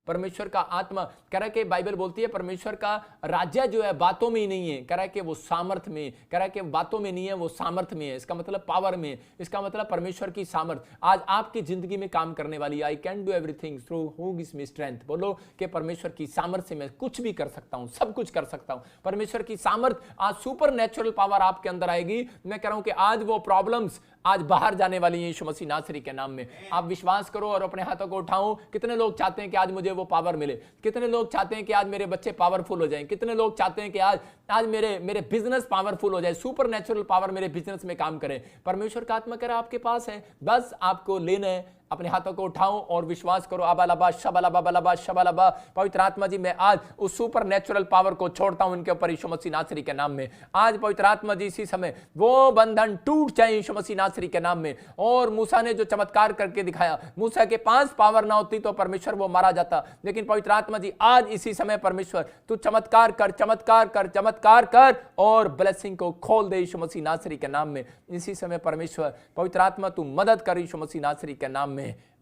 परमेश्वर का आत्मा कह रहा है कि बाइबल बोलती है परमेश्वर का राज्य जो है बातों में ही नहीं है, कह रहा है कि वो सामर्थ में, कह रहा है कि बातों में नहीं है, वो सामर्थ में है। इसका मतलब पावर में है, इसका मतलब परमेश्वर की सामर्थ आज आपकी जिंदगी में काम करने वाली। I can do everything through who gives me strength. बोलो कि परमेश्वर की सामर्थ से मैं कुछ भी कर सकता हूं, सब कुछ कर सकता हूं। परमेश्वर की सामर्थ आज सुपर नेचुरल पावर आपके अंदर आएगी। मैं कह रहा हूं कि आज वो प्रॉब्लम्स आज बाहर जाने वाली है यीशु मसीह नासरी के नाम में। आप विश्वास करो और अपने हाथों को उठाओ। कितने लोग चाहते हैं कि आज मुझे वो पावर मिले? कितने लोग चाहते हैं कि आज मेरे बच्चे पावरफुल हो जाएं? कितने लोग चाहते हैं कि आज मेरे बिजनेस पावरफुल हो जाए, सुपर नेचुरल पावर मेरे बिजनेस में काम करे? परमेश्वर का आत्मा कह रहा आपके पास है, बस आपको लेना है। अपने हाथों को उठाओ और विश्वास करो। अबालबा शबालबा बलबा शबालबा। पवित्र आत्मा जी मैं आज उस सुपर नेचुरल पावर को छोड़ता हूं इनके ऊपर यीशु मसीह नासरी के नाम में। आज पवित्र आत्मा जी इसी समय वो बंधन टूट जाए यीशु मसीह नासरी के नाम में। और मूसा ने जो चमत्कार करके दिखाया, मूसा के पास पावर ना होती तो परमेश्वर वो मारा जाता, लेकिन पवित्र आत्मा जी आज इसी समय परमेश्वर तू चमत्कार कर, चमत्कार कर, चमत्कार कर और ब्लेसिंग को खोल दे यीशु मसीह नासरी के नाम में। इसी समय परमेश्वर पवित्र आत्मा तू मदद कर यीशु मसीह नासरी के नाम में।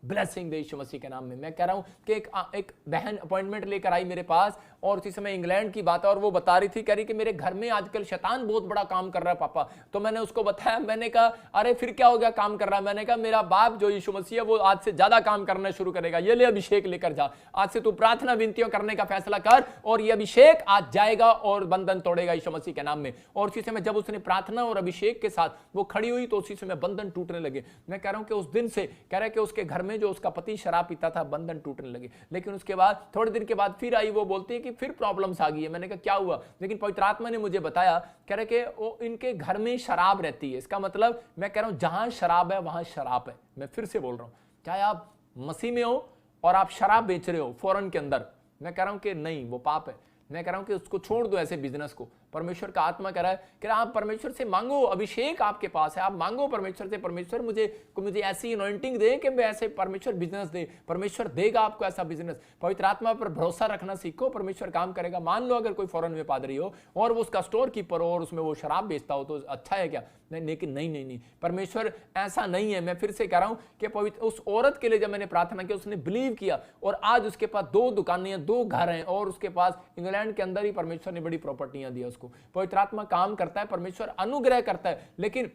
ब्लेसिंग दे यीशु मसीह के नाम में। मैं कह रहा हूं कि एक बहन अपॉइंटमेंट लेकर आई मेरे पास और उसी समय इंग्लैंड की बात है और वो बता रही थी, कह रही कि मेरे घर में आजकल शैतान बहुत बड़ा काम कर रहा है पापा। तो मैंने उसको बताया, मैंने कहा अरे फिर क्या हो गया काम कर रहा है? मैंने कहा मेरा बाप जो यीशु मसीह है वो आज से ज्यादा काम करना शुरू करेगा। ये ले अभिषेक लेकर जा, आज से तू प्रार्थना विनतियों करने का फैसला कर और ये अभिषेक आज जाएगा और बंधन तोड़ेगा यीशु मसीह के नाम में। और उसी समय जब उसने प्रार्थना और अभिषेक के साथ वो खड़ी हुई तो उसी समय बंधन टूटने लगे। मैं कह रहा हूं कि उस दिन से कह रहा है कि उसके घर में जो उसका पति शराब पीता था बंधन टूटने लगे। लेकिन उसके बाद थोड़े दिन के बाद फिर आई, वो बोलती है कि फिर प्रॉब्लम्स आ गई है। मैंने कहा क्या हुआ? लेकिन पवित्र आत्मा ने मुझे बताया, कह रहे कि वो इनके घर में शराब रहती है। इसका मतलब मैं कह रहा हूं जहां शराब है वहां शराब है। मैं फिर से बोल रहा हूं, चाहे आप मसीह में हो और आप शराब बेच रहे हो फॉरेन के अंदर, मैं कह रहा हूं कि नहीं, वो पाप है। मैं कह रहा हूं कि उसको छोड़ दो ऐसे बिजनेस को। परमेश्वर का आत्मा कह रहा है कि आप परमेश्वर से मांगो, अभिषेक आपके पास है, आप मांगो परमेश्वर से, परमेश्वर मुझे ऐसी अनॉइंटिंग दे कि मैं ऐसे परमेश्वर बिजनेस दे। परमेश्वर देगा आपको ऐसा बिजनेस। पवित्र आत्मा पर भरोसा रखना सीखो, परमेश्वर काम करेगा। मान लो अगर कोई फॉरेन में पादरी हो और वो उसका स्टोर कीपर हो और उसमें वो शराब बेचता हो तो अच्छा है क्या? नहीं, लेकिन नहीं, परमेश्वर ऐसा नहीं है। मैं फिर से कह रहा हूं कि पवित्र उस औरत के लिए जब मैंने प्रार्थना की, उसने बिलीव किया और आज उसके पास 2 दुकानें हैं, 2 घर हैं और उसके पास इंग्लैंड के अंदर ही परमेश्वर ने बड़ी प्रॉपर्टियां दी उसको। पवित्र आत्मा काम करता है, परमेश्वर अनुग्रह करता है, लेकिन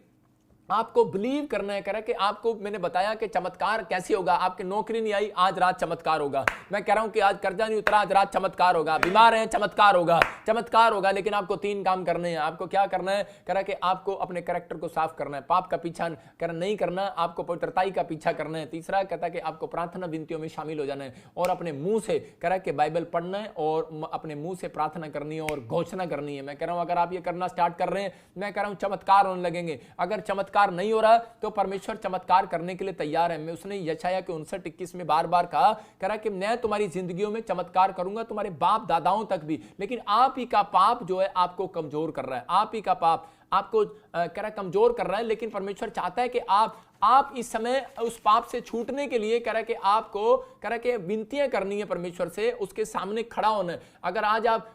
आपको बिलीव करना है। कह रहा है कि आपको मैंने बताया कि चमत्कार कैसे होगा। आपकी नौकरी नहीं आई, आज रात चमत्कार होगा। मैं कह रहा हूं कि आज कर्जा नहीं उतरा, आज रात चमत्कार होगा। बीमार हैं, चमत्कार होगा, चमत्कार होगा। लेकिन आपको 3 काम करने हैं। आपको क्या करना है? कह रहा है कि आपको अपने कैरेक्टर को साफ करना है, पाप का पीछा नहीं करना, आपको पवित्रताई का पीछा करना है। तीसरा कहता है कि आपको प्रार्थना विनतियों में शामिल हो जाना है और अपने मुंह से कह रहा है कि बाइबल पढ़ना है और अपने मुंह से प्रार्थना करनी है और घोषणा करनी है। मैं कह रहा हूं अगर आप ये करना स्टार्ट कर रहे हैं, मैं कह रहा हूं चमत्कार होने लगेंगे। अगर चमत्कार नहीं हो रहा तो परमेश्वर चमत्कार करने के लिए तैयार है। मैं उसने यशाया के 59:21 में बार-बार कहा, कह रहा कि मैं तुम्हारी जिंदगियों में चमत्कार करूंगा, तुम्हारे बाप दादाओं तक भी। लेकिन आप ही का पाप जो है आपको कमजोर कर रहा है, आप ही का पाप आपको कह रहा कमजोर कर रहा है। लेकिन परमेश्वर चाहता है कि आप इस समय उस पाप से छूटने के लिए कह रहा कि आपको कह रहा कि विनतियां करनी है परमेश्वर से, उसके सामने खड़ा होना है। अगर आज आप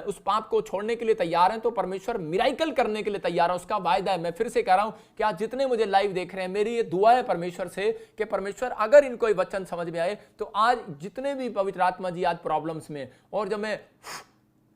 उस पाप को छोड़ने के लिए तैयार हैं तो परमेश्वर मिराइकल करने के लिए तैयार है, उसका वायदा है। मैं फिर से कह रहा हूं कि आज जितने मुझे लाइव देख रहे हैं, मेरी ये दुआ है परमेश्वर से कि परमेश्वर अगर इनको ये वचन समझ में आए तो आज जितने भी पवित्र आत्मा जी आज प्रॉब्लम्स में, और जब मैं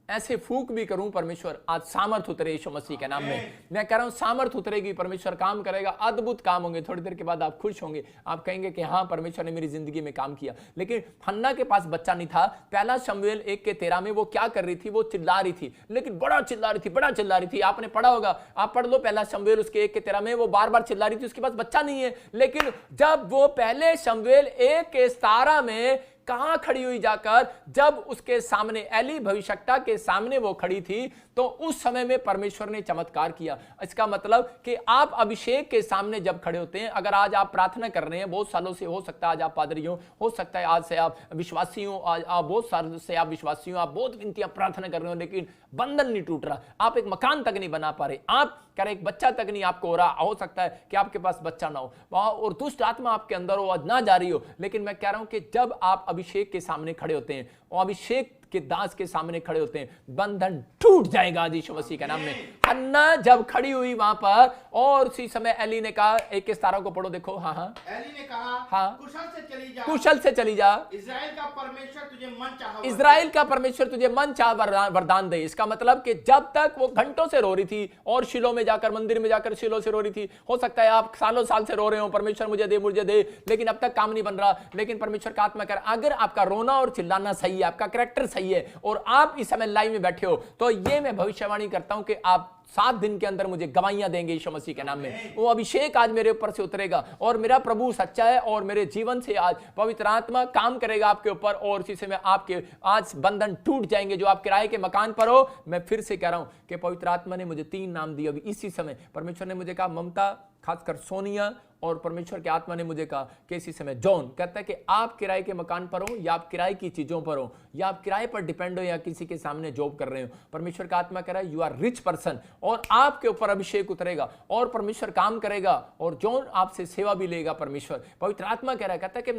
ऐसे फूक भी करूं, परमेश्वर आज सामर्थ उतरे यीशु मसीह के नाम में। मैं कह रहा हूं सामर्थ उतरेगी, परमेश्वर काम करेगा, अद्भुत काम होंगे। थोड़ी देर के बाद आप खुश होंगे, आप कहेंगे कि हाँ परमेश्वर ने मेरी जिंदगी में काम किया। लेकिन हन्ना के पास बच्चा नहीं था। पहला शमूएल 1:13 में वो क्या कर रही थी? वो चिल्ला रही थी, लेकिन बड़ा चिल्ला रही थी। आपने पढ़ा होगा, आप पढ़ लो पहला शमूएल उसके 1:13 में। वो बार बार चिल्ला रही थी, उसके पास बच्चा नहीं है। लेकिन जब वो पहले शमूएल 1:17 में कहां खड़ी हुई जाकर, जब उसके सामने एली भविष्यवक्ता के सामने वो खड़ी थी, तो उस समय में परमेश्वर ने चमत्कार किया। इसका मतलब कि आप अभिषेक के सामने जब खड़े होते हैं, अगर आज आप प्रार्थना कर रहे हैं बहुत सालों से, हो सकता है आज आप पादरी हो सकता है आज से आप विश्वासी हो, आज आप बहुत सालों से आप विश्वासी हो, आप बहुत विनतियां प्रार्थना कर रहे हो, लेकिन बंधन नहीं टूट रहा, आप एक मकान तक नहीं बना पा रहे, आप कह रहे एक बच्चा तक नहीं आपको हो रहा। हो सकता है कि आपके पास बच्चा ना हो और दुष्ट आत्मा आपके अंदर हो, ना जा रही हो। लेकिन मैं कह रहा हूं कि जब आप अभिषेक के सामने खड़े होते हैं और अभिषेक के दास के सामने खड़े होते हैं, बंधन टूट जाएगा आज यीशु मसीह के नाम में। हन्ना जब खड़ी हुई वहां पर, और उसी समय एली ने कहा, 21 को पढ़ो, देखो। हाँ, एली ने कहा, हाँ, कुशल से चली जा, कुशल से चली जा, इजराइल का परमेश्वर तुझे मन चाहा, इजराइल का परमेश्वर तुझे मन चाह वरदान दे। इसका मतलब कि जब तक वो घंटों से रो रही थी और शिलो में जाकर, मंदिर में जाकर शिलो से रो रही थी, हो सकता है आप सालों साल से रो रहे हो, परमेश्वर मुझे दे मुझे दे, लेकिन अब तक काम नहीं बन रहा। लेकिन परमेश्वर का आत्मा कर, अगर आपका रोना और चिल्लाना सही है, आपका कैरेक्टर सही है, और आप इस समय लाइव में बैठे हो, तो ये मैं भविष्यवाणी करता हूं कि आप 7 दिन के अंदर मुझे गवाहियां देंगे यीशु मसीह के नाम में। वो अभिषेक आज मेरे ऊपर से उतरेगा, और मेरा प्रभु सच्चा है, और मेरे जीवन से आज पवित्र आत्मा काम करेगा आपके ऊपर, और इसी समय आपके आज बंधन टूट जाएंगे। जो आप किराए के मकान पर हो, मैं फिर से कह रहा हूं कि पवित्र आत्मा ने मुझे 3 नाम दिए अभी इसी समय। परमेश्वर ने मुझे कहा ममता, खासकर सोनिया, और परमेश्वर के आत्मा ने मुझे कहा कि इसी समय जॉन कहता है कि आप किराए के मकान पर हो, या आप किराए की चीजों पर हो, या आप किराए पर डिपेंड हो, या किसी के सामने जॉब कर रहे हो, परमेश्वर का आत्मा कह रहा है यू आर रिच पर्सन, और आपके ऊपर अभिषेक उतरेगा और परमेश्वर काम करेगा, और जॉन आपसे सेवा भी लेगा। परमेश्वर पवित्र आत्मा कह रहा है, कहता है कि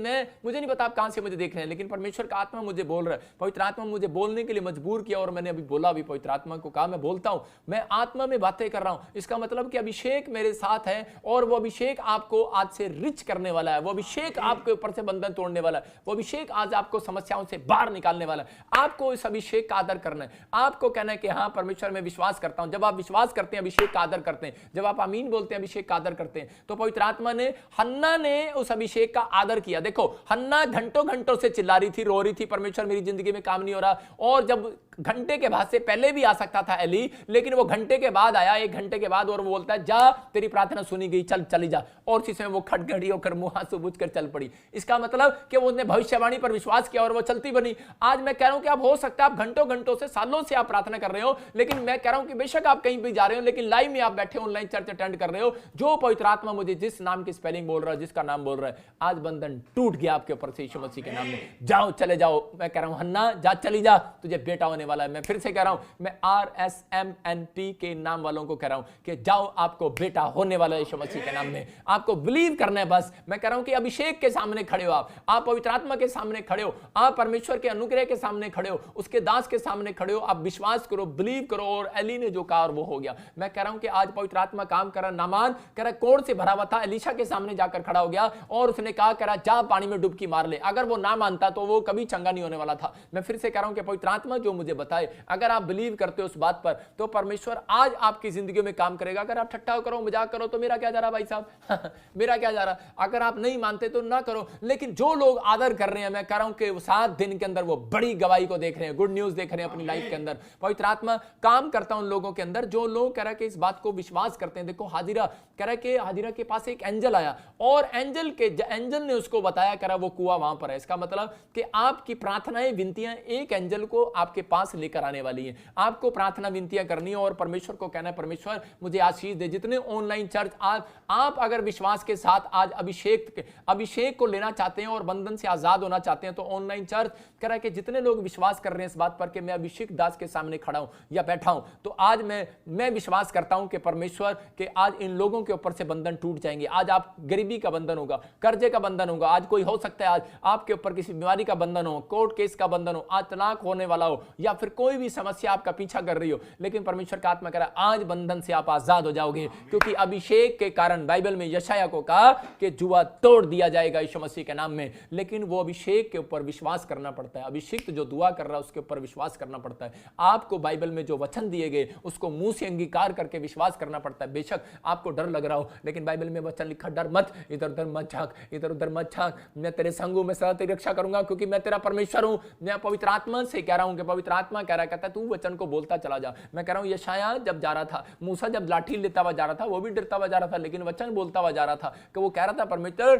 मुझे नहीं पता आप कहां से मुझे देख रहे हैं, लेकिन परमेश्वर का आत्मा मुझे बोल रहा है। पवित्र आत्मा मुझे बोलने के लिए मजबूर किया, और मैंने अभी बोला, अभी पवित्र आत्मा को कहा मैं बोलता हूं, मैं आत्मा में बातें कर रहा हूं। इसका मतलब कि अभिषेक मेरे साथ है, और वो अभिषेक आपको आज से रिच करने वाला है। वो अभिषेक आपके ऊपर से बंधन तोड़ने वाला है। वो अभिषेक आज आपको समस्याओं से बाहर निकालने वाला है। आपको इस अभिषेक का आदर करना है। आपको कहना है कि हाँ परमेश्वर में विश्वास करता हूं। जब आप विश्वास करते हैं, अभिषेक का आदर करते हैं, जब आप आमीन बोलते हैं, अभिषेक का आदर करते हैं, तो पवित्र आत्मा ने, हन्ना ने उस अभिषेक का आदर किया। देखो हन्ना घंटों घंटों से चिल्ला रही थी, रो रही थी, परमेश्वर मेरी जिंदगी में काम नहीं हो रहा। और जब घंटे के बाद से पहले भी आ सकता था एली, लेकिन वो घंटे के बाद आया, 1 घंटे के बाद, और वो बोलता है जा तेरी प्रार्थना सुनी गई, चल चली जा। और इसी समय वो खटखड़ी होकर मुंह आंसू बुझ कर चल पड़ी। इसका मतलब कि वो उसने भविष्यवाणी पर विश्वास किया और वो चलती बनी। आज मैं कह रहा हूं कि आप हो सकता है आप घंटों घंटों से, सालों से आप प्रार्थना कर रहे हो, लेकिन मैं कह रहा हूं कि बेशक आप कहीं भी जा रहे हो, लेकिन लाइव में आप बैठे ऑनलाइन चर्च अटेंड कर रहे हो, जो पवित्र आत्मा मुझे जिस नाम की स्पेलिंग बोल रहा है, जिसका नाम बोल रहा है, आज बंधन टूट गया आपके ऊपर से यीशु मसीह के नाम में। जाओ, चले जाओ। मैं कह रहा हूं हन्ना जा, चली जा, तुझे बेटा होने वाला है। मैं फिर से कह रहा हूं, मैं RSMNT के नाम वालों को कह रहा हूं कि जाओ, आपको बेटा होने वाला है यीशु मसीह के नाम में। आपको बिलीव करना है बस। मैं कह रहा हूं कि अभिषेक के सामने खड़े हो, आप पवित्र आत्मा के सामने खड़े हो, आप परमेश्वर के अनुग्रह के सामने खड़े हो, उसके दास के सामने खड़े हो। आप विश्वास करो, बिलीव करो, और एली ने जो कहा और वो हो गया। मैं कह रहा हूं कि आज पवित्र आत्मा काम कर रहा। नामान कह रहा कोढ़ से भरा हुआ था, एलीशा के सामने जाकर खड़ा हो गया और उसने कहा कह रहा जा पानी में डुबकी मार ले। अगर वो ना मानता तो वो कभी चंगा नहीं होने वाला था। मैं फिर से कह रहा हूं कि पवित्र आत्मा जो मुझे बताए, अगर आप बिलीव करते हो उस बात पर, तो परमेश्वर आज आपकी जिंदगी में काम करेगा। अगर आप ठट्ठा करो, मजाक करो, तो मेरा क्या जा रहा भाई साहब मेरा क्या जा रहा। अगर आप नहीं मानते तो ना करो, लेकिन जो लोग आदर कर रहे हैं, मैं कह रहा हूं कि 7 दिन के अंदर वो बड़ी गवाही को देख रहे हैं, गुड न्यूज देख रहे हैं अपनी लाइफ के अंदर। पवित्र आत्मा काम करता उन लोगों के अंदर जो लोग कह रहा है कि इस बात को विश्वास करते हैं। देखो हाजिरा कह रहा है कि हाजिरा के पास एक एंजल आया, और एंजल ने उसको बताया कह रहा वो कुआं वहां पर है। इसका मतलब कि आपकी प्रार्थनाएं, विनतियां एक एंजल को आपके पास लेकर आने वाली हैं। आपको प्रार्थना विनतियां करनी है और परमेश्वर को कहना है परमेश्वर मुझे आशीष दे। जितने ऑनलाइन चर्च आज आप अगर विश्वास के साथ आज अभिषेक को लेना चाहते हैं और बंधन से आजाद होना चाहते हैं, तो ऑनलाइन चर्च कह रहा है कि जितने लोग विश्वास कर रहे हैं इस बात पर कि मैं अभिषेक दास के सामने खड़ा हूं या बैठा हूं, तो आज मैं विश्वास करता हूं कि परमेश्वर के आज इन लोगों के ऊपर से बंधन टूट जाएंगे। आज आप गरीबी का बंधन होगा, कर्जे का बंधन होगा, आज कोई हो सकता है आज आपके ऊपर किसी बीमारी का बंधन हो, कोर्ट केस का बंधन हो, आज तलाक होने वाला हो, या फिर कोई भी समस्या आपका पीछा कर रही हो, लेकिन परमेश्वर का आत्मा कह रहा है आज बंधन से आप आजाद हो जाओगे, क्योंकि अभिषेक के कारण बाइबल में यशायाह को कहा कि जुआ तोड़ दिया जाएगा यीशु मसीह के नाम में। लेकिन वो अभिषेक के ऊपर विश्वास करना पड़ता है। अभिषेक जो दुआ कर रहा है उसके ऊपर विश्वास करना पड़ता है। आपको बाइबल में जो वचन दिए गए उसको मुंह से अंगीकार करके विश्वास करना पड़ता है। बेशक आपको डर लग रहा हो, लेकिन बाइबल में वचन लिखा डर मत, इधर उधर मत झांक, इधर उधर मत झांक, मैं तेरे संग हूं, मैं सदा तेरी रक्षा करूंगा क्योंकि मैं तेरा परमेश्वर हूं। मैं पवित्र आत्मा से कह रहा हूं कि पवित्र आत्मा कह रहा है, कहता है तू वचन को बोलता चला जा। मैं कह रहा हूं यशायाह जब जा रहा था, मूसा जब लाठी लेता हुआ जा रहा था, वो भी डरता हुआ जा रहा था, लेकिन वचन बोलता हुआ जा रहा था कि वो कह रहा था परमेश्वर,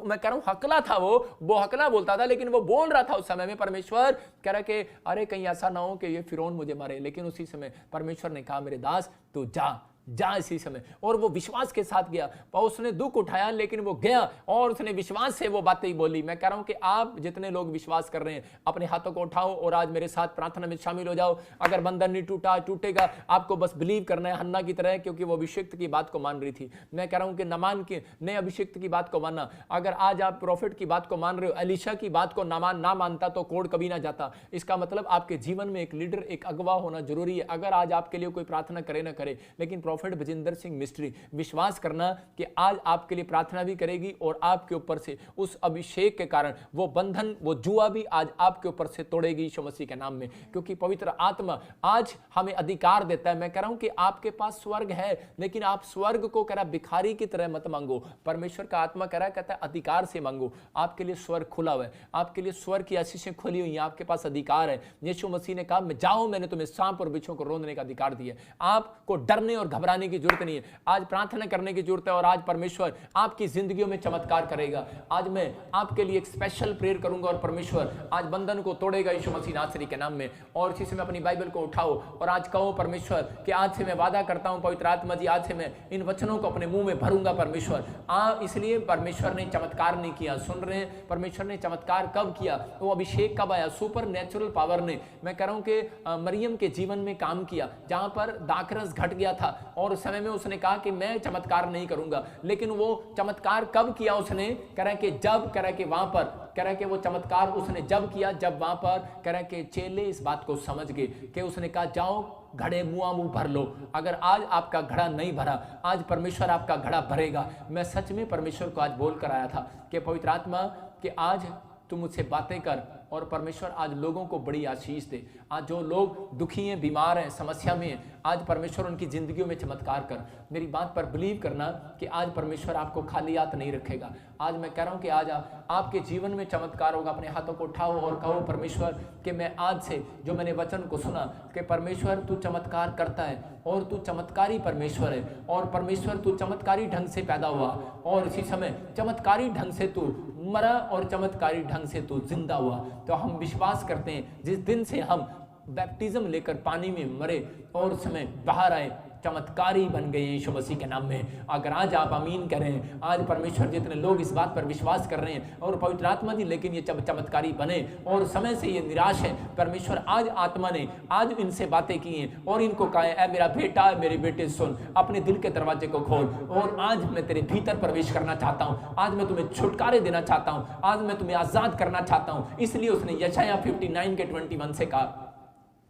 मैं कह रहा हूं हकला था, वो हकला बोलता था, लेकिन वो बोल रहा था उस समय में परमेश्वर कह रहा कि अरे कहीं ऐसा ना हो कि ये फिरौन मुझे मारे। लेकिन उसी समय परमेश्वर ने कहा मेरे दास तू जा, जा इसी समय। और वो विश्वास के साथ गया, और उसने दुख उठाया लेकिन वो गया और उसने विश्वास से वो बातें बोली। मैं कह रहा हूं कि आप जितने लोग विश्वास कर रहे हैं अपने हाथों को उठाओ और आज मेरे साथ प्रार्थना में शामिल हो जाओ। अगर बंधन नहीं टूटा, टूटेगा, आपको बस बिलीव करना है हन्ना की तरह, क्योंकि वो अभिषिक्त की बात को मान रही थी। मैं कह रहा हूं कि नामान के ने अभिषिक्त की बात को माना। अगर आज आप प्रॉफिट की बात को मान रहे हो, एलीशा की बात को ना मानता तो कोड कभी ना जाता। इसका मतलब आपके जीवन में एक लीडर, एक अगवा होना जरूरी है। अगर आज आपके लिए कोई प्रार्थना करे ना करे, लेकिन प्रॉफिट बजिंदर सिंह मिस्ट्री विश्वास करना कि आज आपके लिए प्रार्थना भी करेगी और आपके ऊपर से उस अभिषेक के कारण वो बंधन, वो जुआ भी आज आपके ऊपर से तोड़ेगी यीशु मसीह के नाम में, क्योंकि पवित्र आत्मा आज हमें अधिकार देता है। मैं कह रहा हूं कि आपके पास स्वर्ग है, लेकिन आप स्वर्ग को कह रहा भिखारी की तरह मत मांगो। परमेश्वर का आत्मा कह रहा है, कहता है अधिकार से मांगो। आपके लिए स्वर्ग खुला हुआ है, आपके लिए स्वर्ग की आशीषें खुली हुई हैं, आपके पास अधिकार है। यीशु मसीह ने कहा, मैं जाओ, मैंने तुम्हें सांप और बिच्छू को रोंदने का अधिकार दिया। आपको डरने और घबराने की जरूरत नहीं है, आज प्रार्थना करने की जरूरत है और आज परमेश्वर आपकी जिंदगियों में चमत्कार करेगा। आज मैं आपके लिए एक स्पेशल प्रेयर करूंगा और परमेश्वर आज बंधन को तोड़ेगा यीशु मसीह नासरी के नाम में। और इसी से मैं अपनी बाइबल को उठाओ और आज कहो परमेश्वर कि आज से मैं वादा करता हूं पवित्र आत्मा जी, आज से मैं इन वचनों को अपने मुंह में भरूंगा परमेश्वर। इसलिए परमेश्वर ने चमत्कार नहीं किया, सुन रहे हैं, परमेश्वर ने चमत्कार कब किया, वो अभिषेक कब आया, सुपर नेचुरल पावर ने, मैं कह रहा हूं कि मरियम के जीवन में काम किया, जहां पर दाखरस घट गया था और उस समय में उसने कहा कि मैं चमत्कार नहीं करूंगा। लेकिन वो चमत्कार कब किया उसने, कह रहा है कि जब, कह रहा है कि वहां पर, कह रहा है कि वो चमत्कार उसने जब किया जब वहां पर, कह रहा है कि चेले इस बात को समझ गए कि उसने कहा जाओ घड़े मुंह भर लो। अगर आज आपका घड़ा नहीं भरा, आज परमेश्वर आपका घड़ा भरेगा। मैं सच में परमेश्वर को आज बोल कर आया था कि पवित्र आत्मा कि आज तू मुझसे बातें कर और परमेश्वर आज लोगों को बड़ी आशीष दे। आज जो लोग दुखी हैं, बीमार हैं, समस्या में हैं, आज परमेश्वर उनकी जिंदगियों में चमत्कार कर। मेरी बात पर बिलीव करना कि आज परमेश्वर आपको खाली हाथ नहीं रखेगा। आज मैं कह रहा हूं कि आज आपके जीवन में चमत्कार होगा। अपने हाथों को उठाओ और कहो परमेश्वर कि मैं आज से जो मैंने वचन को सुना कि परमेश्वर तू चमत्कार करता है और तू चमत्कारी परमेश्वर है, और परमेश्वर तू चमत्कारी ढंग से पैदा हुआ और इसी समय चमत्कारी ढंग से तू मरा और चमत्कारी ढंग से तू जिंदा हुआ। तो हम विश्वास करते हैं जिस दिन से हम बैप्टिज्म लेकर पानी में मरे और समय बाहर आए, चमत्कारी बन गए यीशु मसीह के नाम में। अगर आज आप आमीन करें, आज परमेश्वर जितने लोग इस बात पर विश्वास कर रहे हैं और पवित्र आत्मा जी लेकिन ये चमत्कारी बने और समय से ये निराश है, परमेश्वर आज आत्मा ने आज इनसे बातें की हैं और इनको कहा है, मेरा बेटा, मेरे बेटे सुन, अपने दिल के दरवाजे को खोल और आज मैं तेरे भीतर प्रवेश करना चाहता हूँ। आज मैं तुम्हें छुटकारे देना चाहता हूँ, आज मैं तुम्हें आजाद करना चाहता हूँ। इसलिए उसने यशायाह 59 के 21 से कहा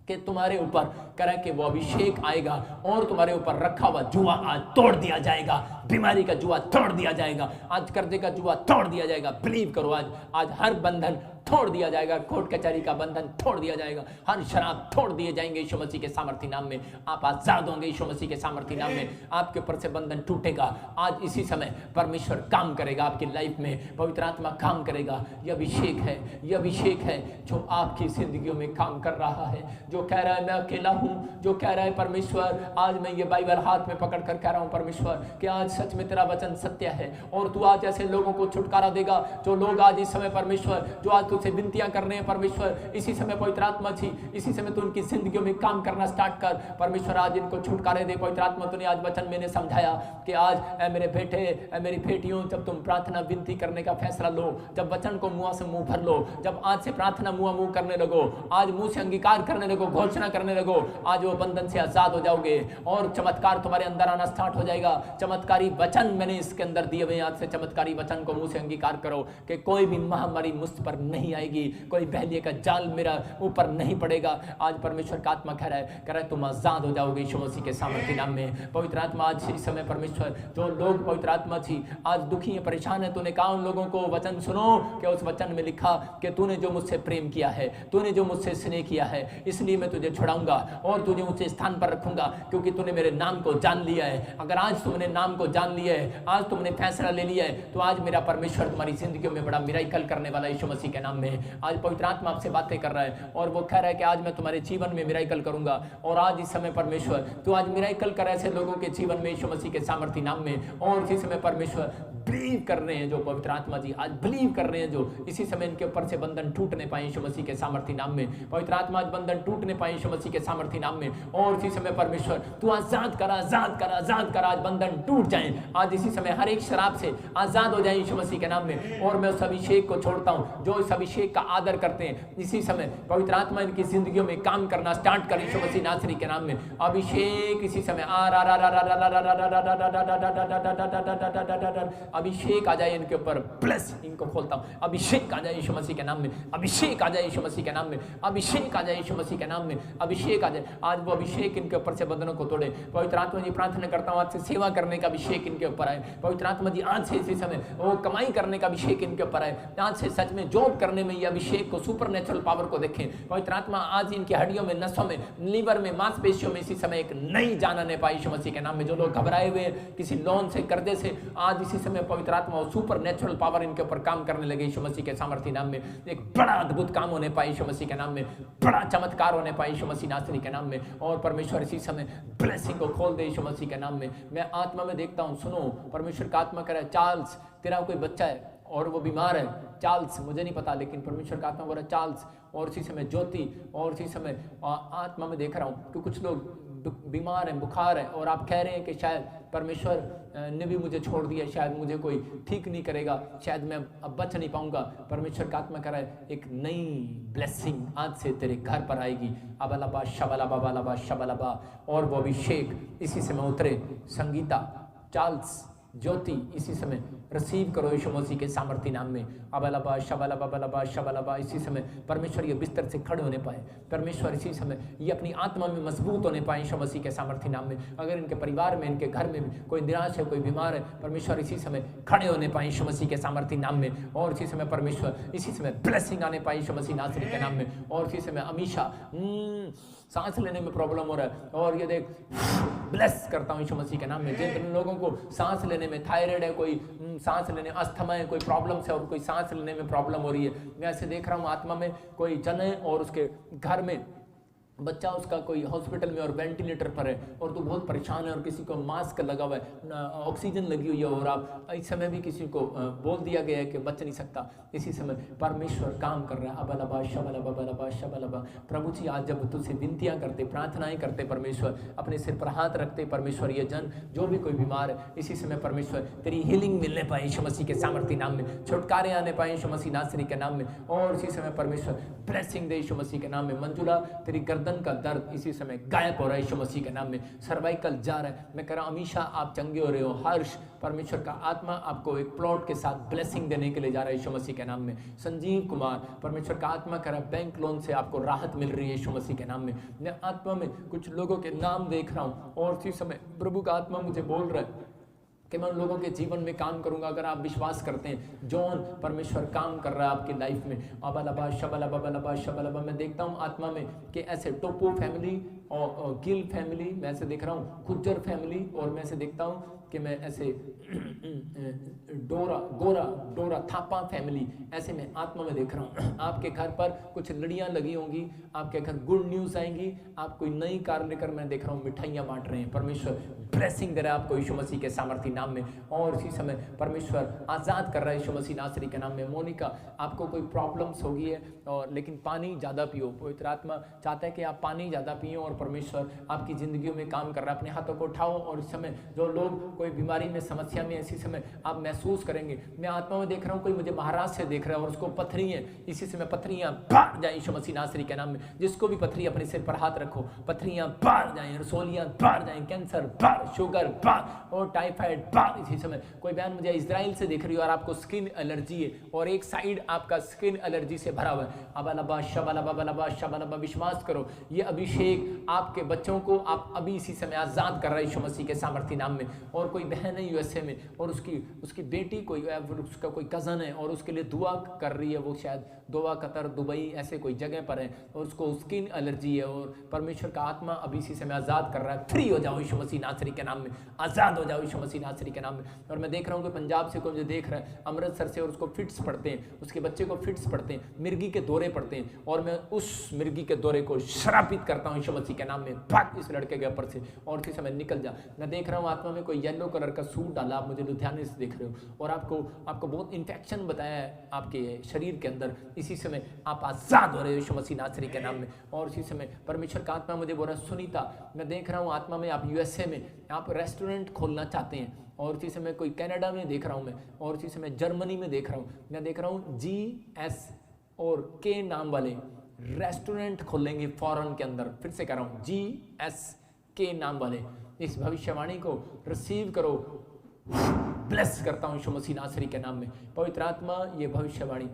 कि तुम्हारे ऊपर करें कि वो अभिषेक आएगा और तुम्हारे ऊपर रखा हुआ जुआ आज तोड़ दिया जाएगा, बीमारी का जुआ तोड़ दिया जाएगा, आज कर्जे का जुआ तोड़ दिया जाएगा। बिलीव करो, आज हर बंधन तोड़ दिया जाएगा, कोर्ट कचहरी का बंधन तोड़ दिया जाएगा, हर शराब तोड़ दिए जाएंगे यीशु मसीह के सामर्थी नाम में। आप आजाद होंगे यीशु मसीह के सामर्थी नाम में, आपके ऊपर से बंधन टूटेगा। आज इसी समय परमेश्वर काम करेगा आपकी लाइफ में, पवित्र आत्मा काम करेगा। यह अभिषेक है, यह अभिषेक है जो आपकी जिंदगियों में काम कर रहा है, जो कह रहा है मैं अकेला हूं, जो कह रहा है परमेश्वर आज मैं ये बाइबल हाथ में पकड़ कर कह रहा हूं परमेश्वर कि आज सच में तेरा वचन सत्य है और तू आज ऐसे लोगों को छुटकारा देगा जो लोग आज इस समय परमेश्वर जो आज तुझसे विनतियां कर रहे हैं परमेश्वर, इसी समय पवित्र आत्मा जी, इसी समय तू उनकी जिंदगियों में काम करना स्टार्ट कर परमेश्वर। आज इनको छुटकारे दे पवित्र आत्मा। तूने आज वचन मैंने समझाया कि आज ऐ मेरे बेटे, ऐ मेरी बेटियों, जब तुम प्रार्थना विनती करने का फैसला लो, जब वचन को मुंह से मुंह भर लो, जब आज से प्रार्थना मुंह करने लगो, आज मुंह से अंगीकार करने लगो, घोषणा करने लगो, आज वो बंधन से आजाद हो जाओगे और चमत्कार तुम्हारे अंदर आना स्टार्ट हो जाएगा। चमत्कारी वचन मैंने इसके अंदर दिए हुए, आज से चमत्कारी वचन को मुंह से अंगीकार करो कि कोई भी महामारी मुझ पर नहीं आएगी, कोई बहलिए का जाल मेरा ऊपर नहीं पड़ेगा। आज परमेश्वर का आत्मा कह रहा है तुम आजाद हो जाओगे यीशु मसीह के सामर्थ्य नाम में। पवित्र आत्मा आज इस समय परमेश्वर जो लोग पवित्र आत्मा जी आज दुखी है, परेशान है, तूने कहा उन लोगों को वचन सुनो कि उस वचन में लिखा कि तूने जो मुझसे प्रेम किया है, तूने जो मुझसे स्नेह किया है, इसलिए मैं तुझे छुड़ाऊंगा और तुझे ऊंचे स्थान पर रखूंगा क्योंकि तूने मेरे नाम को जान लिया है। अगर आज तुमने नाम को जान लिया है, आज तुमने फैसला ले लिया है, तो आज मेरा परमेश्वर तुम्हारी जिंदगी में बड़ा मिराकल करने वाला यीशु मसीह के नाम नाम में। आज पवित्र आत्मा आपसे बातें कर रहा है और वो कह रहा है कि आज मैं तुम्हारे जीवन में मिराकल करूंगा। और आज इस समय परमेश्वर तो आज मिराकल कर ऐसे लोगों के जीवन में यीशु मसीह के सामर्थी नाम में। और इसी समय परमेश्वर बिलीव कर रहे हैं जो पवित्र आत्मा जी आज बिलीव कर रहे हैं, जो इसी समय इनके ऊपर से बंधन टूटने पाए यीशु मसीह के सामर्थी नाम में। पवित्र आत्मा आज बंधन टूटने पाए यीशु मसीह के सामर्थी नाम में। और इसी समय परमेश्वर तू आजाद कर, आजाद कर, आजाद कर, आज बंधन टूट जाए आज इसी समय, हर एक शराब से आजाद हो जाए यीशु मसीह के नाम में। और मैं उस अभिषेक को छोड़ता हूं जो इस अभिषेक का आदर करते हैं। इसी समय पवित्र आत्मा इनकी जिंदगियों में काम करना स्टार्ट कर यीशु मसीह नासरी के नाम में। अभिषेक इसी समय अभिषेक आ जाए इनके ऊपर, प्लस इनको खोलता हूं, अभिषेक आ जाए यीशु मसीह के नाम में, अभिषेक आ जाए यीशु मसीह के नाम में, अभिषेक आ जाए यीशु मसीह के नाम में, अभिषेक आ जाए। आज वो अभिषेक इनके ऊपर से बंधनों को तोड़े। पवित्र आत्मा जी प्रार्थना करता हूं आज से सेवा करने का अभिषेक इनके ऊपर आए। पवित्र आत्मा जी आज से इसी समय वो कमाई करने का अभिषेक इनके ऊपर आए। आज से सच में जॉब करने में ये अभिषेक को, सुपरनेचुरल पावर को देखें। पवित्र आत्मा आज इनकी हड्डियों में, नसों में, लीवर में, मांसपेशियों में इसी समय एक नई जान आने पाई यीशु मसीह के नाम में। जो लोग घबराए हुए किसी लोन से, कर्जे से, आज इसी समय पवित्र आत्मा और सुपर नेचुरल पावर इनके ऊपर काम करने लगे यीशु मसीह के सामर्थी नाम में। एक बड़ा अद्भुत काम होने पाए यीशु मसीह के नाम में, बड़ा चमत्कार होने पाए यीशु मसीह नासरी के नाम में। और परमेश्वर इसी समय ब्लेसिंग को खोल दे यीशु मसीह के नाम में। मैं आत्मा में देखता हूं, सुनो परमेश्वर का आत्मा करे, चार्ल्स तेरा कोई बच्चा है और वो बीमार है। चार्ल्स मुझे नहीं पता, लेकिन परमेश्वर का आत्मा बोल रहा है चार्ल्स। और इसी समय ज्योति, और इसी समय आत्मा में देख रहा हूँ कि कुछ लोग बीमार हैं, बुखार है, और आप कह रहे हैं कि शायद परमेश्वर ने भी मुझे छोड़ दिया, शायद मुझे कोई ठीक नहीं करेगा, शायद मैं अब बच नहीं पाऊंगा। परमेश्वर का आत्मा कह रहा है एक नई ब्लेसिंग आज से तेरे घर पर आएगी। अबलबा शबलबा बलबा शबलबा, और वो अभिषेक इसी समय उतरे। संगीता, चार्ल्स, ज्योति इसी समय रिसीव करो यीशु मसीह के सामर्थी नाम में। अबलबा शबलबा बलबा शबलबा, इसी समय परमेश्वर ये बिस्तर से खड़े होने पाए। परमेश्वर इसी समय ये अपनी आत्मा में मजबूत होने पाए यीशु मसीह के सामर्थी नाम में। अगर इनके परिवार में, इनके घर में भी कोई निराश है, कोई बीमार है, परमेश्वर इसी समय खड़े होने पाए यीशु मसीह के सामर्थी नाम में। और इसी समय परमेश्वर इसी समय ब्लेसिंग आने पाए यीशु मसीह नासरी के नाम में। और इसी समय अमीशा सांस लेने में प्रॉब्लम हो रहा है, और ये देख ब्लेस करता हूँ यीशु मसीह के नाम में। जिन लोगों को सांस लेने में थायराइड है, कोई सांस लेने अस्थमा है, कोई प्रॉब्लम है, और कोई सांस लेने में प्रॉब्लम हो रही है, मैं ऐसे देख रहा हूँ आत्मा में कोई जन है और उसके घर में बच्चा उसका कोई हॉस्पिटल में और वेंटिलेटर पर है, और तो बहुत परेशान है, और किसी को मास्क लगा हुआ है, ऑक्सीजन लगी हुई है, और आप इस समय भी किसी को बोल दिया गया है कि बच नहीं सकता। इसी समय परमेश्वर काम कर रहा है। अबलबा शबलबा बलबा शबलबा। प्रभु जी आज जब तुझसे विनतियां करते, प्रार्थनाएं करते, परमेश्वर अपने सिर पर हाथ रखते, परमेश्वर ये जन जो भी कोई बीमार है, इसी समय परमेश्वर तेरी हीलिंग मिलने पाए यीशु मसीह के सामर्थी नाम में, छुटकारे आने पाए यीशु मसीह नासरी के नाम में। और इसी समय परमेश्वर ब्लेसिंग दे यीशु मसीह के नाम में। मंजुला तेरी गर्दन का दर्द इसी समय गायब हो रहा है यीशु मसीह के नाम में। सर्वाइकल जा रहा है, मैं कह रहा हूं अमीशा आप चंगे हो रहे हो। हर्ष, परमेश्वर का आत्मा आपको एक प्लॉट के साथ ब्लेसिंग देने के लिए जा रहा है यीशु मसीह के नाम में। संजीव कुमार, परमेश्वर का आत्मा कह रहा है बैंक लोन से आपको राहत मिल रही है यीशु मसीह के नाम में। मैं आत्मा में कुछ लोगों के नाम देख रहा हूं, और इसी समय प्रभु का आत्मा मुझे बोल रहा है कि मैं उन लोगों के जीवन में काम करूंगा। अगर आप विश्वास करते हैं, जॉन परमेश्वर काम कर रहा है आपकी लाइफ में। अबलबा शबलबा बलबा शबलबा, मैं देखता हूं आत्मा में कि ऐसे टोपो फैमिली और गिल फैमिली, मैं ऐसे देख रहा हूं खुज्जर फैमिली, और मैं ऐसे देखता हूं कि मैं ऐसे डोरा थापा फैमिली, ऐसे मैं आत्मा में देख रहा हूँ। आपके घर पर कुछ लड़ियाँ लगी होंगी, आपके घर गुड न्यूज़ आएंगी, आप कोई नई कार लेकर, मैं देख रहा हूँ मिठाइयाँ बांट रहे हैं। परमेश्वर ब्लेसिंग दे रहा है आपको यीशु मसीह के सामर्थी नाम में। और इसी समय परमेश्वर आज़ाद कर रहा है यीशु मसीह नासरी के नाम में। मोनिका, आपको कोई प्रॉब्लम्स होगी है, और लेकिन पानी ज़्यादा पियो। पवित्र आत्मा चाहता है कि आप पानी ज़्यादा पियो, और परमेश्वर आपकी ज़िंदगियों में काम कर रहा है। अपने हाथों को उठाओ, और इस समय जो लोग कोई बीमारी में, समस्या में, इसी समय आप महसूस करेंगे। मैं आत्मा में देख रहा हूँ कोई मुझे महाराज से देख रहा है और उसको पथरी है, इसी समय पथरियाँ बाहर जाए यीशु मसीह नासरी के नाम में। जिसको भी पथरी, अपने सिर पर हाथ रखो, पथरियाँ बाहर जाएं, रसोलियाँ बाहर जाएं, कैंसर बाहर, शुगर बाहर, और टाइफाइड बाहर। इसी समय कोई बहन मुझे इजराइल से देख रही हो और आपको स्किन एलर्जी है, और एक साइड आपका स्किन एलर्जी से भरा हुआ है। अबलबा शबलबा बलबा शबलबा, विश्वास करो ये अभिषेक आपके बच्चों को आप अभी इसी समय आजाद कर रहा है यीशु मसीह के सामर्थी नाम में। और कोई बहन है यूएसए में, और उसकी बेटी कोई, उसका कोई कजन है, और उसके लिए दुआ कर रही है, वो शायद दोहा, कतर, दुबई ऐसे कोई जगह पर है और उसको स्किन एलर्जी है और परमेश्वर का आत्मा अभी इसी समय आज़ाद कर रहा है। फ्री हो जाओ यीशु मसीह नासरी के नाम में, आज़ाद हो जाओ यीशु मसीह नासरी के नाम में। और मैं देख रहा हूँ कि पंजाब से कोई मुझे देख रहा है, अमृतसर से, और उसको फिट्स पड़ते हैं, उसके बच्चे को फिट्स पड़ते हैं, मिर्गी के दौरे पड़ते हैं, और मैं उस मिर्गी के दौरे को श्रापित करता हूँ यीशु मसीह के नाम में, भाग इस लड़के के ऊपर से और इसी समय निकल जा। मैं देख रहा हूँ आत्मा में कोई येलो कलर का सूट डाला, आप मुझे लुधियाने से देख रहे हो, और आपको बहुत इन्फेक्शन बताया है आपके शरीर के अंदर। इसी समय आप आजाद हो रहे हो यीशु मसीह नासरी के नाम में। और इसी समय परमेश्वर का आत्मा मुझे बोल रहा है, सुनीता मैं देख रहा हूँ आत्मा में आप यूएसए में आप रेस्टोरेंट खोलना चाहते हैं, और इसी समय कोई कनाडा में देख रहा हूँ मैं, और इसी समय जर्मनी में देख रहा हूँ। मैं देख रहा हूँ GS और K नाम वाले रेस्टोरेंट खोलेंगे फॉरेन के अंदर। फिर से कह रहा हूँ GS K नाम वाले। इस भविष्यवाणी को रिसीव करो, ब्लेस करता हूँ यीशु मसीह नासरी के नाम में। पवित्र आत्मा ये भविष्यवाणी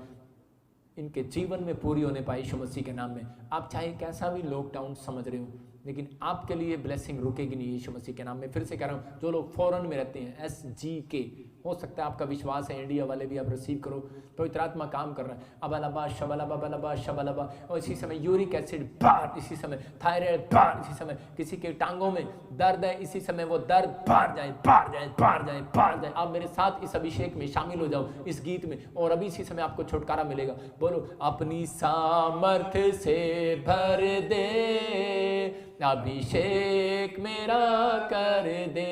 इनके जीवन में पूरी होने पाए यीशु मसीह के नाम में। आप चाहे कैसा भी लॉकडाउन समझ रहे हो, लेकिन आपके लिए ब्लेसिंग रुकेगी नहीं यीशु मसीह के नाम में। फिर से कह रहा हूँ, जो लोग फॉरेन में रहते हैं SGK, हो सकता है आपका विश्वास है, इंडिया वाले भी आप रिसीव करो। पवित्र आत्मा काम कर रहा है। अबलबा शबलबा बलबा शबलबा, और इसी समय यूरिक एसिड बाहर, इसी समय थायराइड बाहर, इसी समय किसी के टांगों में दर्द है, इसी समय वो दर्द बाहर जाए, बाहर जाए, बाहर जाए, बाहर जाए। आप मेरे साथ इस अभिषेक में शामिल हो जाओ, इस गीत में, और अभी इसी समय आपको छुटकारा मिलेगा। बोलो, अपनी सामर्थ्य से भर दे, अभिषेक मेरा कर दे,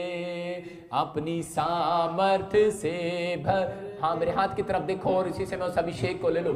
अपनी सामर्थ्य से भर। हाँ, मेरे हाथ की तरफ देखो और इसी से मैं उस अभिषेक को ले लो,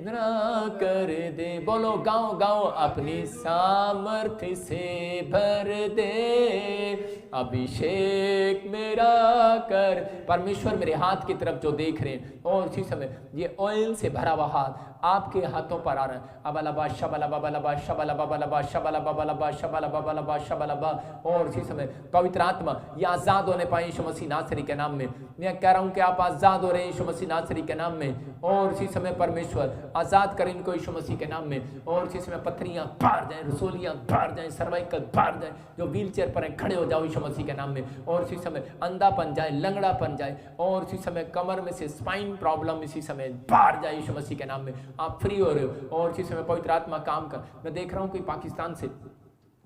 ना कर दे। बोलो, गाओ गाओ, अपनी सामर्थ्य से भर दे, अभिषेक मेरा कर। परमेश्वर मेरे हाथ की तरफ जो देख रहे हैं, और इसी समय ये ऑयल से भरा हुआ हाथ आपके हाथों पर आ रहा है। अबलबा शबलबा बलबा शबलबा बलबा शबलबा बलबा शबलबा बलबा शबलबा, और इसी समय पवित्र आत्मा ये आजाद होने पाए यीशु मसीह नासरी के नाम में। मैं कह रहा हूं कि आप आजाद हो रहे हैं यीशु मसीह नासरी के नाम में, और इसी समय परमेश्वर आजाद करें इनको यीशु मसीह के नाम में। और इसी समय पथरियां बाहर जाए, रसोलियां बाहर जाए, सर्वाइकल बाहर जाए, जो व्हील चेयर पर है खड़े हो जाओ यीशु मसीह के नाम में। और इसी समय अंधापन जाए, लंगड़ापन जाए, और इसी समय कमर में से स्पाइन प्रॉब्लम इसी समय बाहर जाए यीशु मसीह के नाम में। आप फ्री हो रहे हो, और इसी समय पवित्र आत्मा काम कर। मैं देख रहा हूँ कोई पाकिस्तान से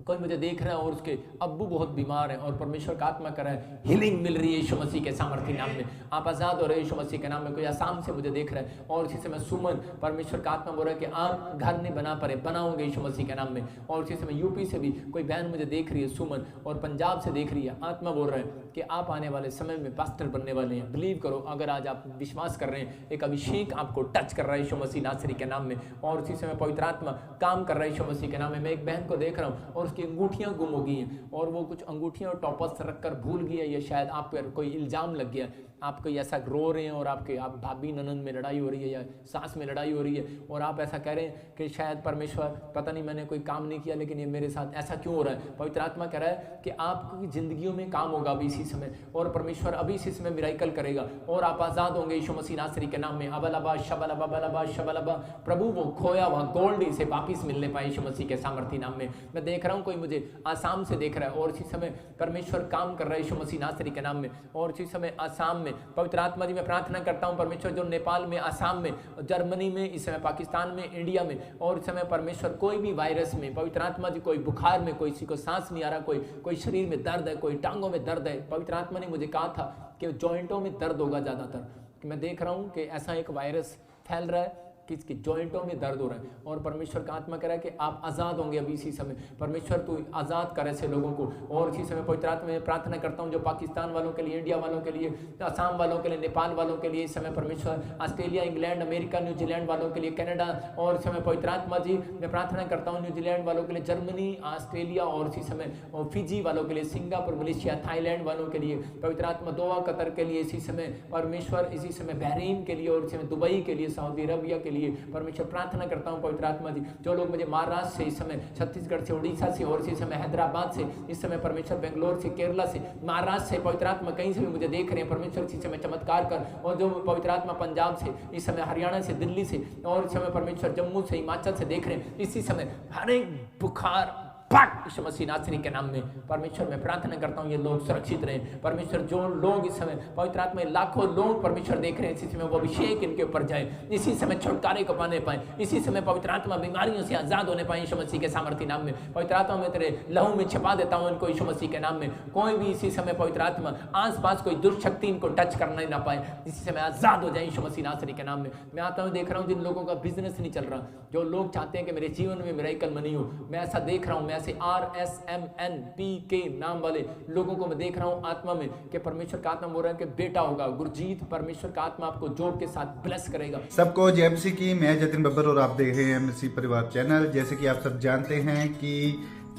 कोई मुझे देख रहा है और उसके अब्बू बहुत बीमार है, और परमेश्वर का आत्मा कर रहा है, हीलिंग मिल रही है यीशु मसीह के सामर्थ्य नाम में। आप आजाद हो रहे यीशु मसीह के नाम में। कोई आसाम से मुझे देख रहा है, और इसी समय सुमन, परमेश्वर का आत्मा बोल रहा है कि आप घर नहीं बना पा रहे, बनाओगे यीशु मसीह के नाम में। और इसी समय यूपी से भी कोई बहन मुझे देख रही है, सुमन, और पंजाब से देख रही है। आत्मा बोल रहा है कि आप आने वाले समय में पास्टर बनने वाले हैं। बिलीव करो, अगर आज आप विश्वास कर रहे हैं, एक अभिषेक आपको टच कर रहा है यीशु मसीह नासरी के नाम में। और इसी समय पवित्र आत्मा काम कर रहा है यीशु मसीह के नाम में। मैं एक बहन को देख रहा हूँ और उसकी अंगूठियां गुम हो गई हैं, और वो कुछ अंगूठियां और टॉपर्स रखकर भूल गई है, या शायद आप पर कोई इल्जाम लग गया, आप कोई ऐसा रो रहे हैं, और आप भाभी ननंद में लड़ाई हो रही है, या सास में लड़ाई हो रही है, और आप ऐसा कह रहे हैं कि शायद परमेश्वर, पता नहीं मैंने कोई काम नहीं किया, लेकिन ये मेरे साथ ऐसा क्यों हो रहा है। पवित्र आत्मा कह रहा है कि आपकी जिंदगियों में काम होगा अभी इसी समय, और परमेश्वर अभी इसी समय मिराइकल करेगा, और आप आजाद होंगे यीशु मसीह नासरी के नाम में। अबलबा शबलबा बलबा शबलबा, प्रभु वो खोया हुआ गोल्ड इसे वापिस मिलने पाए यीशु मसीह के सामर्थ्य नाम में। मैं देख रहा हूँ कोई मुझे आसाम से देख रहा है, और इसी समय परमेश्वर काम कर रहा है यीशु मसीह नासरी के नाम में। और इसी समय आसाम में पवित्र आत्मा मैं प्रार्थना करता हूं परमेश्वर, जो नेपाल में, आसाम में, जर्मनी में, इस समय पाकिस्तान में, इंडिया में, और इस समय परमेश्वर कोई भी वायरस में, पवित्र आत्मा जी, कोई बुखार में, कोई किसी को सांस नहीं आ रहा, कोई शरीर में दर्द है, कोई टांगों में दर्द है। पवित्र आत्मा ने मुझे कहा था कि जॉइंटों में दर्द होगा ज़्यादातर, कि मैं देख रहा हूँ कि ऐसा एक वायरस फैल रहा है कि इसके जॉइंटों में दर्द हो रहा है, और परमेश्वर का आत्मा कह रहा है कि आप आज़ाद होंगे अभी इसी समय। परमेश्वर तू आज़ाद कर ऐसे लोगों को। और इसी समय पवित्र आत्मा में प्रार्थना करता हूँ जो पाकिस्तान वालों के लिए, इंडिया वालों के लिए, आसाम वालों के लिए, नेपाल वालों के लिए, इस समय परमेश्वर ऑस्ट्रेलिया, इंग्लैंड, अमेरिका, न्यूजीलैंड वालों के लिए, कनाडा, और इस समय पवित्र आत्मा जी मैं प्रार्थना करता हूँ न्यूजीलैंड वालों के लिए, जर्मनी, ऑस्ट्रेलिया, और इसी समय फिजी वालों के लिए, सिंगापुर, मलेशिया, थाईलैंड वालों के लिए, पवित्र आत्मा दोहा, कतर के लिए इसी समय परमेश्वर, इसी समय बहरीन के लिए, और इस समय दुबई के लिए, सऊदी अरबिया के लिए परमेश्वर प्रार्थना करता हूं पवित्र आत्मा जी। जो लोग मुझे महाराष्ट्र से, इस समय छत्तीसगढ़ से, उड़ीसा से, और इसी समय हैदराबाद से, इस समय परमेश्वर बेंगलोर से, केरला से, महाराष्ट्र से, पवित्र आत्मा कहीं से भी मुझे देख रहे हैं परमेश्वर, इसी समय चमत्कार कर। और जो पवित्र आत्मा पंजाब से, इस समय हरियाणा से, दिल्ली से, और इस समय परमेश्वर जम्मू से, हिमाचल से देख रहे हैं, इसी समय हर एक बुखार भाग यीशु मसीह नासरी के नाम में। परमेश्वर मैं प्रार्थना करता हूँ ये लोग सुरक्षित रहें। परमेश्वर जो लोग इस समय पवित्र आत्मा में लाखों लोग परमेश्वर देख रहे हैं, इसी समय वो अभिषेक इनके ऊपर जाए, इसी समय छुटकारे को पाने पाए, इसी समय पवित्र आत्मा बीमारियों से आजाद होने पाए यीशु मसीह के सामर्थ्य नाम में। पवित्र आत्मा में तेरे लहू में छिपा देता हूँ इनको यीशु मसीह के नाम में। कोई भी इसी समय पवित्र आत्मा आस पास कोई दुष्शक्ति इनको टच करना ही ना पाए, इसी समय आजाद हो जाए यीशु मसीह नासरी के नाम में। मैं आत्मा में देख रहा हूँ जिन लोगों का बिजनेस नहीं चल रहा, जो लोग चाहते हैं कि मेरे जीवन में मिरेकल मनी हो, मैं ऐसा देख रहा हूँ। मैं ऐसे RSMNP के नाम वाले लोगों को मैं देख रहा हूँ आत्मा में कि परमेश्वर का आत्मा बोल रहा है कि बेटा होगा गुरजीत, परमेश्वर का आत्मा आपको जोड़ के साथ ब्लेस करेगा। सबको जय मसीह की। मैं जतिन बब्बर और आप देख रहे हैं मसीह परिवार चैनल। जैसे कि आप सब जानते हैं कि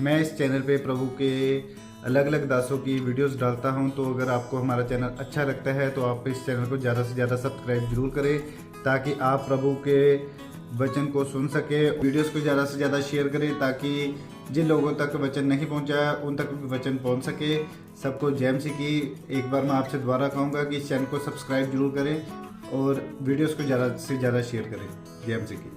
मैं इस चैनल पे प्रभु के अलग अलग दासों की वीडियोस डालता हूं, तो अगर आपको हमारा चैनल अच्छा लगता है तो आप इस चैनल को ज़्यादा से ज़्यादा सब्सक्राइब जरूर करें, ताकि आप प्रभु के वचन को सुन सके। वीडियोस को ज़्यादा से ज़्यादा शेयर करें ताकि जिन लोगों तक वचन नहीं पहुंचा उन तक भी वचन पहुंच सके। सबको जय मसीह की। एक बार मैं आपसे दोबारा कहूँगा कि इस चैनल को सब्सक्राइब जरूर करें और वीडियोस को ज़्यादा से ज़्यादा शेयर करें। जय मसीह की।